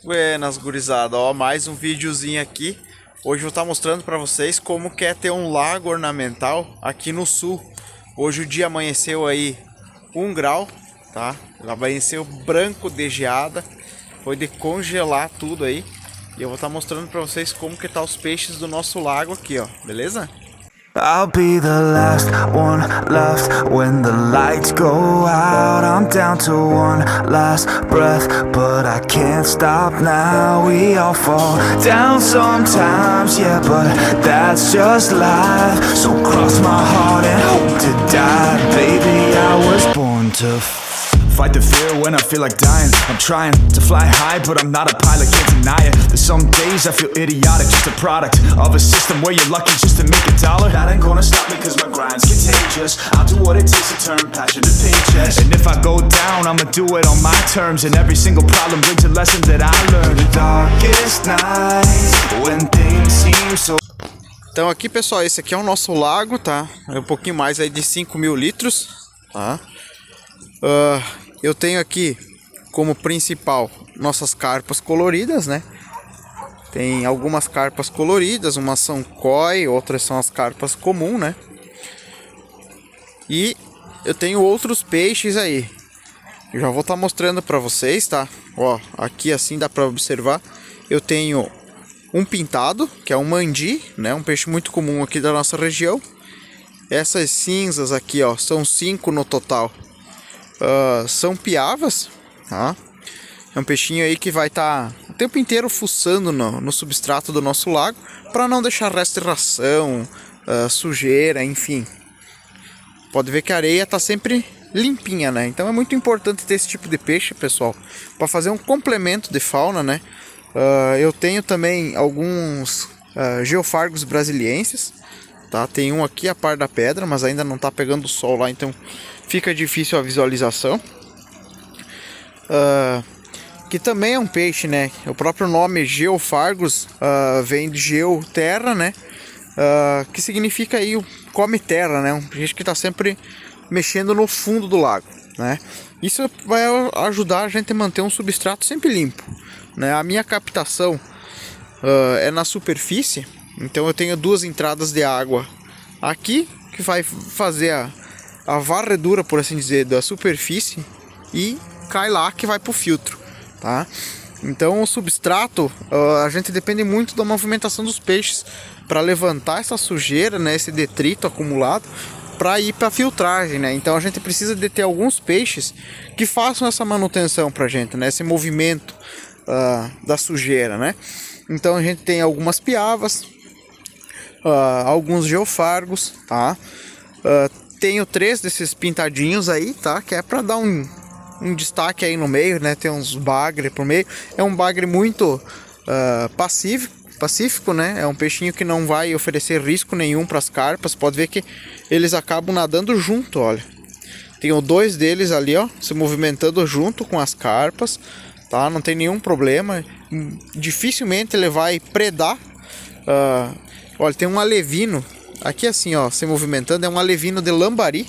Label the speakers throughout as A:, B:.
A: Buenas, gurizada, ó, mais um videozinho aqui. Hoje eu vou estar mostrando para vocês como que é ter um lago ornamental aqui no sul. Hoje o dia amanheceu aí 1 grau, tá? Amanheceu branco de geada, foi de congelar tudo aí. E eu vou estar mostrando para vocês como que tá os peixes do nosso lago aqui, ó, beleza?
B: I'll be the last one left when the lights go out. I'm down to one last breath, but I can't stop now. We all fall down sometimes, yeah, but that's just life. So cross my heart and hope to die. Baby, I was born to fight the fear when I feel like dying. I'm trying to fly high, but I'm not a pilot, can't deny it. There's some days I feel idiotic, just a product of a system where you're lucky just to make $1. That ain't gonna stop me cause my grind's contagious. I'll do what it takes to turn passion to paychecks. And if I go down, I'ma do it on my terms. And every single problem brings a lesson that I learned. The darkest nights, when things seem so.
A: Então aqui, pessoal, esse aqui é o nosso lago, tá? É um pouquinho mais aí de 5.000 litros, tá? Eu tenho aqui como principal nossas carpas coloridas, né? Tem algumas carpas coloridas, umas são koi, outras são as carpas comum, né? E eu tenho outros peixes aí. Eu já vou estar mostrando para vocês, tá? Ó, aqui assim dá para observar. Eu tenho um pintado, que é um mandi, né? Um peixe muito comum aqui da nossa região. Essas cinzas aqui, ó, são 5 no total. São piavas, tá? É um peixinho aí que vai estar o tempo inteiro fuçando no substrato do nosso lago para não deixar resto de ração, sujeira, enfim. Pode ver que a areia está sempre limpinha, né? Então é muito importante ter esse tipo de peixe, pessoal, para fazer um complemento de fauna, né? Eu tenho também alguns geofargos brasilienses, tá? Tem um aqui a par da pedra, mas ainda não está pegando sol lá, então fica difícil a visualização. Que também é um peixe, né? O próprio nome Geofargus vem de geo, terra, né? Que significa aí o come terra, né? Um peixe que está sempre mexendo no fundo do lago, né? Isso vai ajudar a gente a manter um substrato sempre limpo, né? A minha captação é na superfície, então eu tenho 2 entradas de água aqui que vai fazer a varredura, por assim dizer, da superfície e cai lá que vai para o filtro, tá? Então o substrato, a gente depende muito da movimentação dos peixes para levantar essa sujeira, né, esse detrito acumulado, para ir para a filtragem, né? Então a gente precisa de ter alguns peixes que façam essa manutenção para a gente, né, esse movimento da sujeira, né? Então a gente tem algumas piavas, alguns geofargos, tá? Tenho 3 desses pintadinhos aí, tá? Que é para dar um destaque aí no meio, né? Tem uns bagre por meio. É um bagre muito pacífico, né? É um peixinho que não vai oferecer risco nenhum para as carpas. Pode ver que eles acabam nadando junto, olha. Tenho 2 deles ali, ó, se movimentando junto com as carpas, tá? Não tem nenhum problema. Dificilmente ele vai predar. Olha, tem um alevino aqui assim, ó, se movimentando, é um alevino de lambari,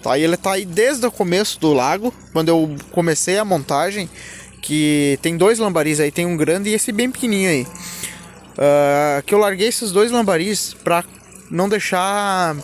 A: tá? E ele tá aí desde o começo do lago, quando eu comecei a montagem, que tem 2 lambaris aí, tem um grande e esse bem pequenininho aí. Que eu larguei esses 2 lambaris para não deixar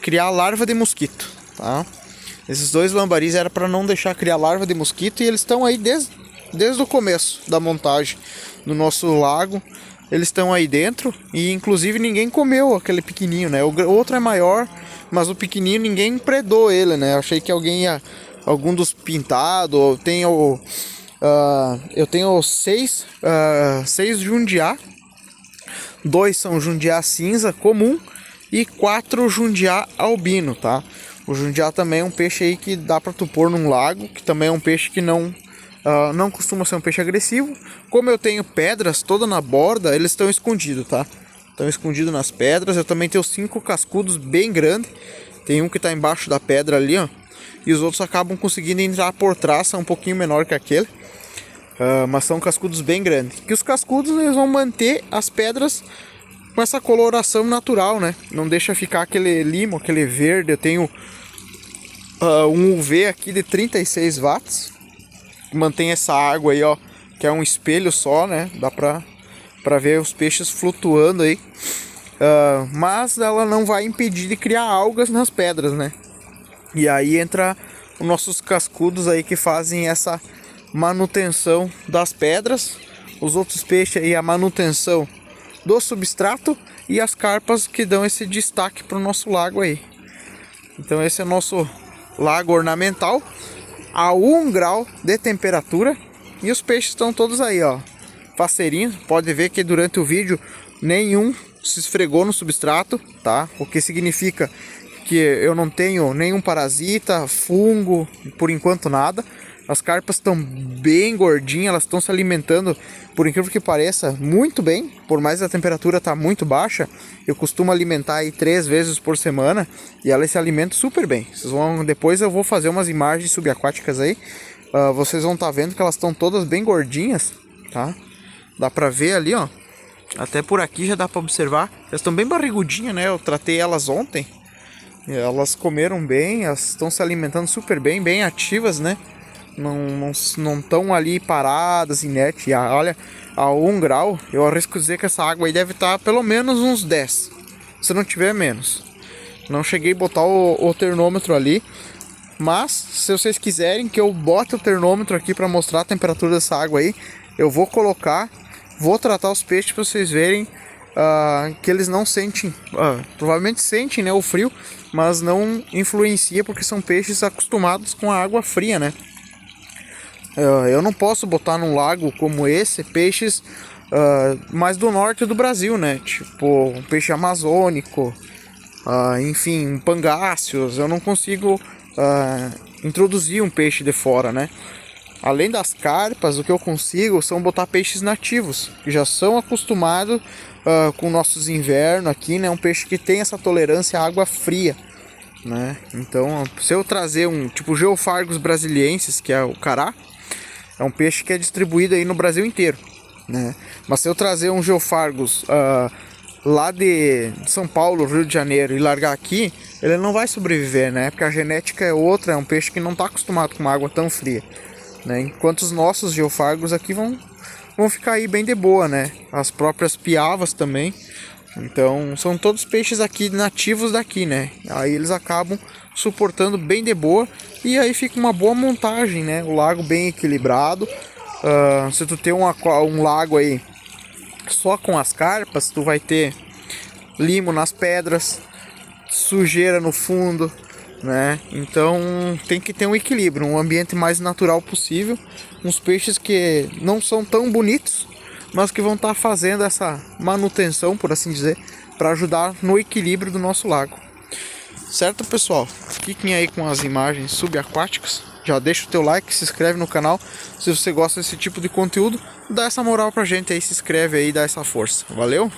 A: criar larva de mosquito, tá? Esses 2 lambaris era para não deixar criar larva de mosquito e eles estão aí desde o começo da montagem do nosso lago. Eles estão aí dentro e inclusive ninguém comeu aquele pequenininho, né? O outro é maior, mas o pequenininho ninguém predou ele, né? Eu achei que algum dos pintados. Eu tenho 6 jundiá. 2 são jundiá cinza comum e 4 jundiá albino, tá? O jundiá também é um peixe aí que dá para tu pôr num lago, que também é um peixe que não costuma ser um peixe agressivo. Como eu tenho pedras toda na borda, eles estão escondidos, tá? Estão escondidos nas pedras. Eu também tenho 5 cascudos bem grandes. Tem um que está embaixo da pedra ali, ó. E os outros acabam conseguindo entrar por trás, são um pouquinho menor que aquele. Mas são cascudos bem grandes. Que os cascudos eles vão manter as pedras com essa coloração natural, né? Não deixa ficar aquele limo, aquele verde. Eu tenho um UV aqui de 36 watts. Mantém essa água aí, ó, que é um espelho só, né? Dá pra ver os peixes flutuando aí. Mas ela não vai impedir de criar algas nas pedras, né? E aí entra os nossos cascudos aí que fazem essa manutenção das pedras. Os outros peixes aí, a manutenção do substrato, e as carpas que dão esse destaque para o nosso lago aí. Então esse é o nosso lago ornamental a 1 grau de temperatura, e os peixes estão todos aí, ó, faceirinhos. Pode ver que durante o vídeo nenhum se esfregou no substrato, tá? O que significa que eu não tenho nenhum parasita, fungo, por enquanto nada. As carpas estão bem gordinhas, elas estão se alimentando, por incrível que pareça, muito bem. Por mais a temperatura tá muito baixa, eu costumo alimentar aí 3 vezes por semana e elas se alimentam super bem. Depois eu vou fazer umas imagens subaquáticas aí, vocês vão estar vendo que elas estão todas bem gordinhas, tá? Dá pra ver ali, ó, até por aqui já dá pra observar. Elas estão bem barrigudinhas, né? Eu tratei elas ontem, elas comeram bem, elas estão se alimentando super bem, bem ativas, né? Não estão ali paradas, inertes. Olha, a 1 grau, eu arrisco dizer que essa água aí deve estar pelo menos uns 10, se não tiver menos. Não cheguei a botar o termômetro ali, mas se vocês quiserem que eu bote o termômetro aqui para mostrar a temperatura dessa água aí, eu vou colocar, vou tratar os peixes para vocês verem que eles não sentem, provavelmente sentem, né, o frio, mas não influencia porque são peixes acostumados com a água fria, né? Eu não posso botar num lago como esse peixes mais do norte do Brasil, né? Tipo um peixe amazônico, enfim, pangáceos. Eu não consigo introduzir um peixe de fora, né? Além das carpas, o que eu consigo são botar peixes nativos, que já são acostumados com nossos invernos aqui, né? Um peixe que tem essa tolerância à água fria, né? Então, se eu trazer um tipo Geophargus brasiliensis, que é o cará, é um peixe que é distribuído aí no Brasil inteiro, né? Mas se eu trazer um Geophargus lá de São Paulo, Rio de Janeiro, e largar aqui, ele não vai sobreviver, né? Porque a genética é outra, é um peixe que não está acostumado com uma água tão fria, né? Enquanto os nossos Geophargus aqui vão ficar aí bem de boa, né? As próprias piavas também. Então são todos peixes aqui nativos daqui, né? Aí eles acabam suportando bem de boa, e aí fica uma boa montagem, né? O lago bem equilibrado. Se tu tem um lago aí só com as carpas, tu vai ter limo nas pedras, sujeira no fundo, né? Então tem que ter um equilíbrio, um ambiente mais natural possível. Uns peixes que não são tão bonitos, mas que vão estar fazendo essa manutenção, por assim dizer, para ajudar no equilíbrio do nosso lago. Certo, pessoal? Fiquem aí com as imagens subaquáticas. Já deixa o teu like, se inscreve no canal. Se você gosta desse tipo de conteúdo, dá essa moral pra gente aí, se inscreve aí, dá essa força. Valeu?